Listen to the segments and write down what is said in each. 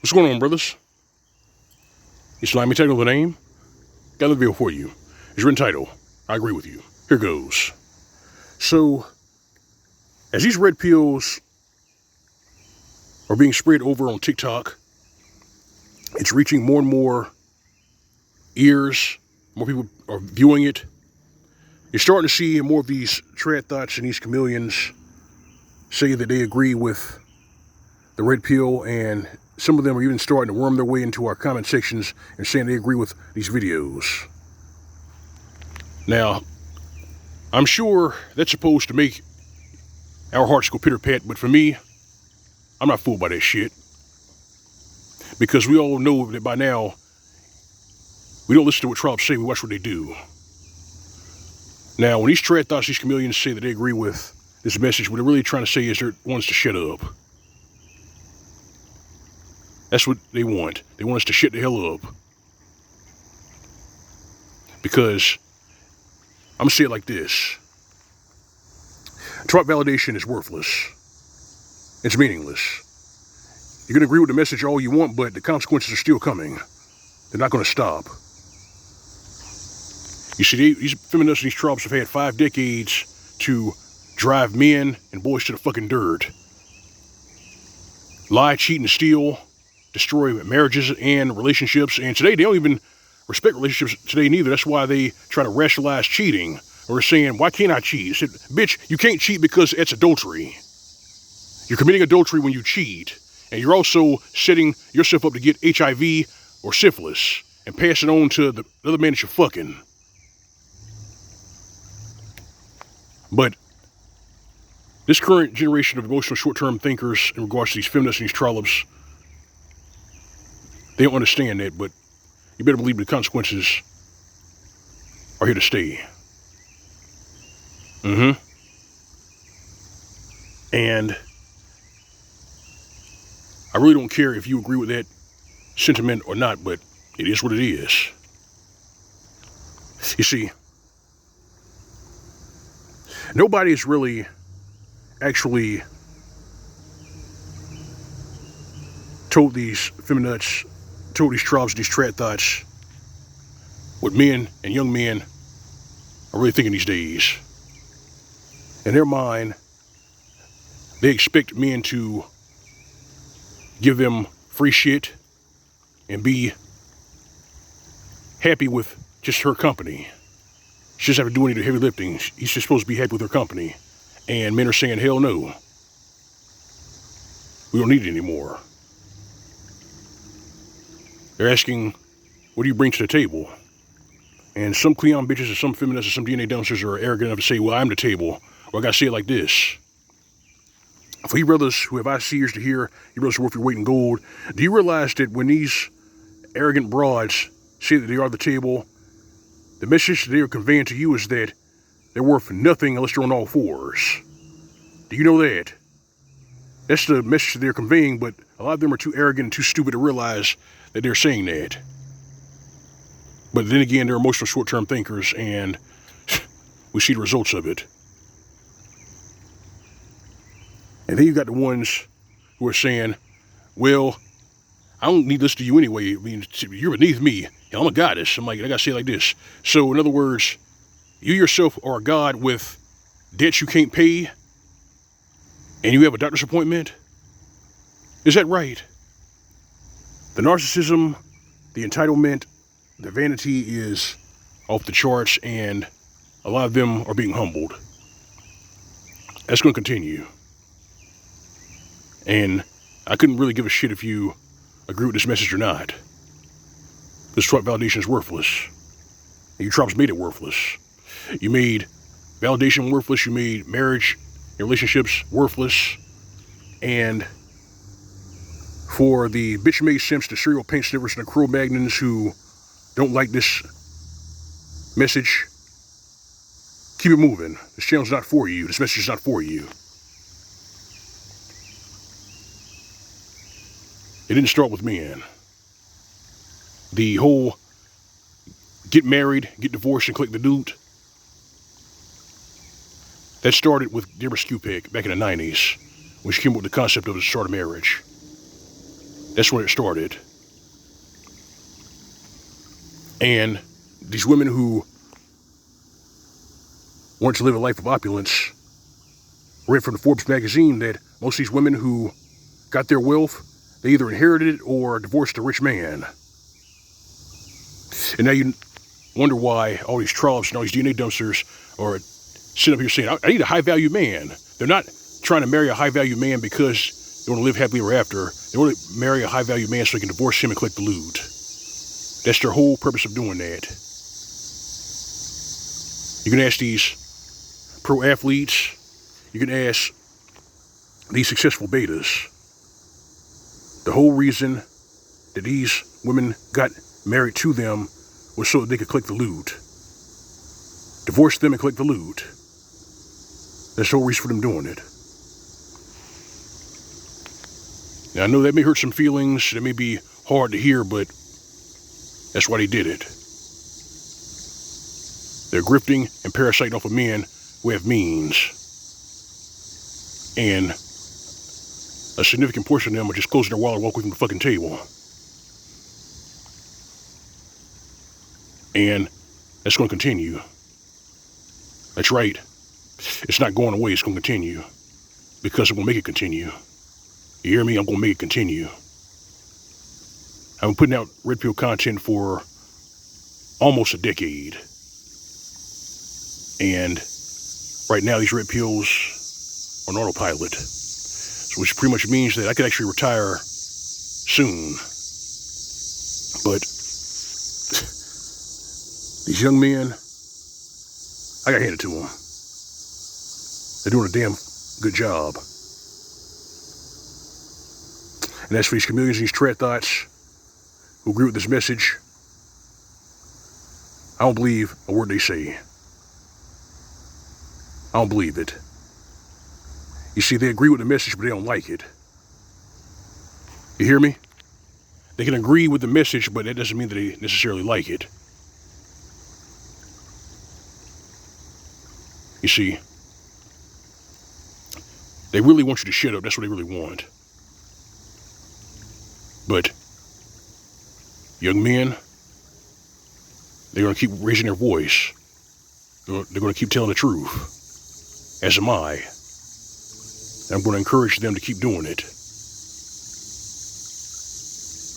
What's going on, brothers? It's L.O.M. Mgtow the name. Got a video for you. It's written title. I agree with you. Here goes. So, as these red pills are being spread over on TikTok, it's reaching more and more ears. More people are viewing it. You're starting to see more of these trad thoughts and these chameleons say that they agree with the red pill, and some of them are even starting to worm their way into our comment sections and saying they agree with these videos. Now, I'm sure that's supposed to make our hearts go pitter-pat, but for me, I'm not fooled by that shit. Because we all know that by now, we don't listen to what tribes say, we watch what they do. Now, when these trad thoughts, these chameleons say that they agree with this message, what they're really trying to say is they want us to shut up. That's what they want. They want us to shut the hell up. Because, I'm going to say it like this. Tribe validation is worthless. It's meaningless. You can agree with the message all you want, but the consequences are still coming. They're not going to stop. You see, these feminists, these tribes have had 5 decades to drive men and boys to the fucking dirt. Lie, cheat, and steal. Destroy marriages and relationships. And today, they don't even respect relationships today neither. That's why they try to rationalize cheating. Or saying, why can't I cheat? I said, bitch, you can't cheat because it's adultery. You're committing adultery when you cheat. And you're also setting yourself up to get HIV or syphilis and pass it on to the other man that you're fucking. But this current generation of emotional short-term thinkers in regards to these feminists and these trollops, they don't understand that, but you better believe the consequences are here to stay. And I really don't care if you agree with that sentiment or not, but it is what it is. You see, nobody is really actually told these feminists, told these tribes, these trad thoughts, what men and young men are really thinking these days. In their mind, they expect men to give them free shit and be happy with just her company. She doesn't have to do any of the heavy lifting. He's just supposed to be happy with her company. And men are saying, hell no. We don't need it anymore. They're asking, what do you bring to the table? And some Cleon bitches or some feminists or some DNA dumpsters are arrogant enough to say, well, I'm the table. Or I gotta say it like this. For you brothers who have eyes ears to hear, you brothers who are worth your weight in gold, do you realize that when these arrogant broads say that they are the table, the message that they are conveying to you is that they're worth nothing unless they're on all fours? Do you know that? That's the message that they're conveying, but a lot of them are too arrogant and too stupid to realize that they're saying that. But then again, they're emotional short-term thinkers, and we see the results of it. And then you got the ones who are saying, well, I don't need to listen to you anyway. I mean, you're beneath me. I'm a goddess. I'm like, I gotta say it like this. So in other words, you yourself are a god with debts you can't pay, and you have a doctor's appointment? Is that right? The narcissism, the entitlement, the vanity is off the charts, and a lot of them are being humbled. That's going to continue. And I couldn't really give a shit if you agree with this message or not. This tribe validation is worthless. And you tribes made it worthless. You made validation worthless. You made marriage and relationships worthless. And for the bitch-made simps, the serial paint sniffers, and the Cro-Magnons who don't like this message, keep it moving. This channel's not for you. This message is not for you. It didn't start with men. The whole get married, get divorced, and click the doot, that started with Deborah Skupek back in the 90s when she came up with the concept of the start of marriage. That's when it started. And these women who wanted to live a life of opulence read from the Forbes magazine that most of these women who got their wealth, they either inherited it or divorced a rich man. And now you wonder why all these trolls and all these DNA dumpsters are sitting up here saying, I need a high-value man. They're not trying to marry a high-value man because they want to live happily ever after. They want to marry a high-value man so they can divorce him and collect the loot. That's their whole purpose of doing that. You can ask these pro athletes. You can ask these successful betas. The whole reason that these women got married to them was so that they could collect the loot. Divorce them and collect the loot. That's the whole reason for them doing it. Now, I know that may hurt some feelings. That may be hard to hear, but that's why they did it. They're grifting and parasiting off of men who have means. And a significant portion of them are just closing their wallet and walking away from the fucking table. And that's going to continue. That's right. It's not going away. It's going to continue. Because I'm going to make it continue. You hear me? I'm going to make it continue. I've been putting out red pill content for almost a decade. And right now these red pills are on autopilot. So which pretty much means that I could actually retire soon. But these young men, I got handed to them. They're doing a damn good job. And as for these chameleons and these trad thoughts who agree with this message, I don't believe a word they say. I don't believe it. You see, they agree with the message, but they don't like it. You hear me? They can agree with the message, but that doesn't mean that they necessarily like it. You see, they really want you to shut up. That's what they really want. But young men, they're going to keep raising their voice. They're going to keep telling the truth. As am I. And I'm going to encourage them to keep doing it.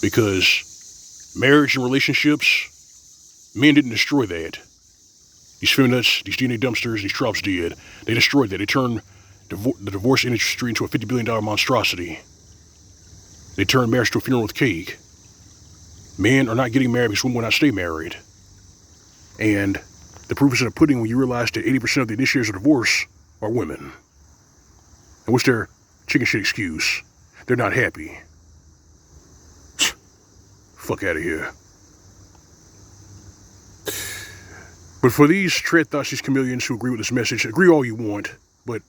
Because marriage and relationships, men didn't destroy that. These feminists, these DNA dumpsters, these tropes did. They destroyed that. They turned the divorce industry into a $50 billion monstrosity. They turned marriage to a funeral with cake. Men are not getting married because women will not stay married. And the proof is in the pudding when you realize that 80% of the initiators of divorce are women. And what's their chicken shit excuse? They're not happy. Fuck out of here. But for these trad thoughts, these chameleons who agree with this message, agree all you want, but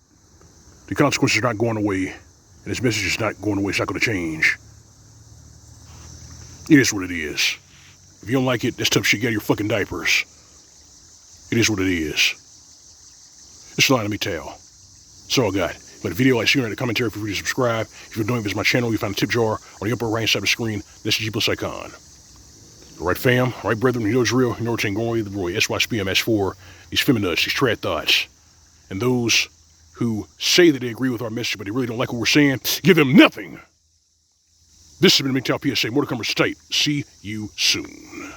the consequences are not going away, and this message is not going away. It's not going to change. It is what it is. If you don't like it, that's tough shit. Get out of your fucking diapers. It is what it is. This is Mgtow. That's all I got. But the video, like, see you in the commentary, feel free to subscribe. If you're doing, visit my channel. You find a tip jar on the upper right side of the screen. This is G plus icon. All right, fam. All right, brethren. You know it's real. You know it's ain't going away. The Roy. SYSPMS4. These feminists, these trad thoughts, and those who say that they agree with our message, but they really don't like what we're saying, give them nothing. This has been Mgtow PSA. More to come. State. See you soon.